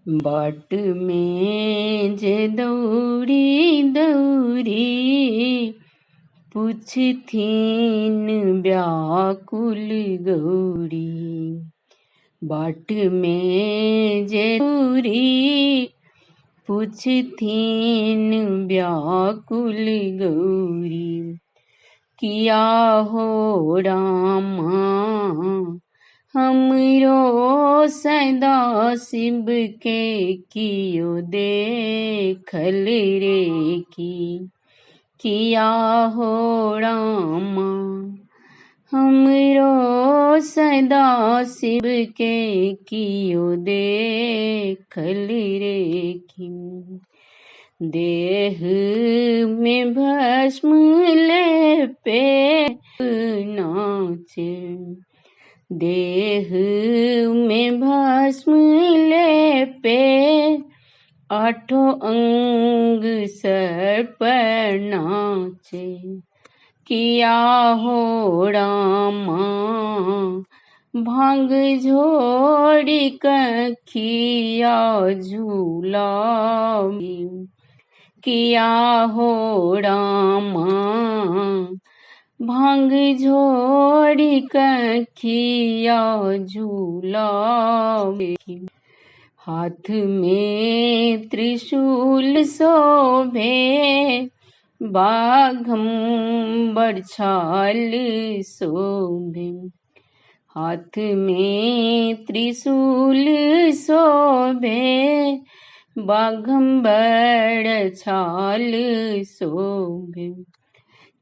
बाट में जे दौड़ी दौड़ी पूछथिन व्याकुल गौरी। बाट में जे दौड़ी पूछथिन व्याकुल गौरी। किया हो रामा हमरो सदा शिव के कियो देखल रे की। किया हो रामा हमरो सदा शिव के कियो देखल रे की। देह में भस्म लेपे नाचे। देह में भस्म लेपे आठों अंग सर पर नाचे। किया हो रामा भांग झोड़ी कखिया झूला। किया हो रामा भांग झोड़ी कखिया झूला। हाथ में त्रिशूल शोभे बाघंबर छाल शोभे। हाथ में त्रिशूल शोभे बाघंबर छाल शोभे।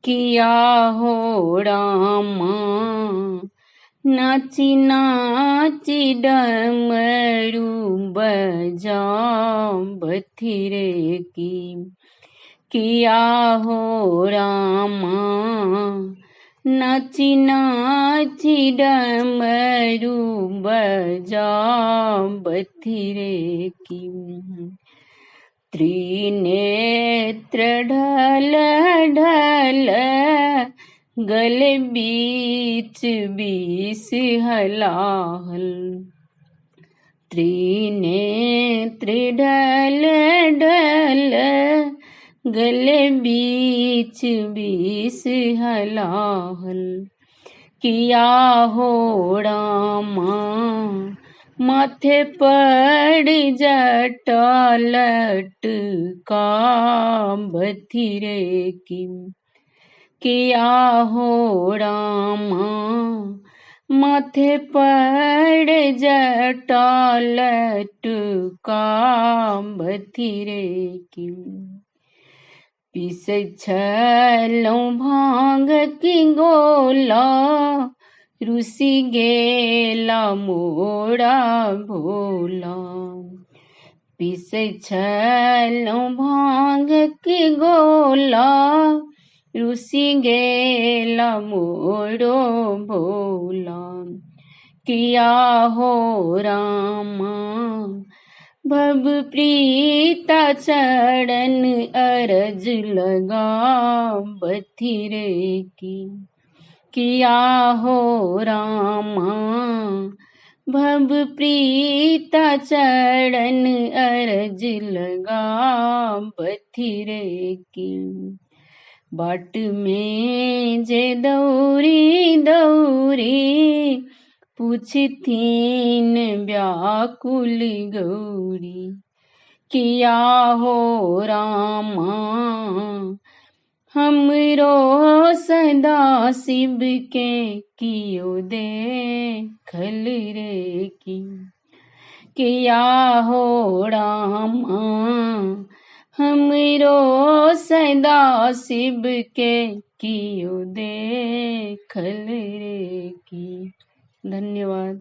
किया हो रामा नाची नाची डमरू बजा बथिरे की। किया हो रामा नाची नाची डमरू बजा बथिरे की। त्रिनेत्र ढल ढल गले बीच बीस हलाहल। त्रिनेत्र ढल ढल गले बीच बीस हलाहल। किया हो रामा माथे पर जटा लटका बथिरे की। किया हो रामा माथे पर जटा लटका बथिरे की। पीसे छलों भांग की गोला रुसी गेला मोड़ा भोला। पीसे छलों भांग की गोला रुसी गेला मोड़ो भोला। किया हो रामा भव प्रीता चरण अरज लगा बथिरे की। किया हो रामा भव प्रीता चरण अरज लगा बथिरे की। बाट में जे दौरी दौरी पूछथिन व्याकुल गौरी। किया हो रामा हमरो सदा शिव के कियो देखल रे की। किया हो रामा हमरो सदा शिव के कियो देखल रे की। धन्यवाद।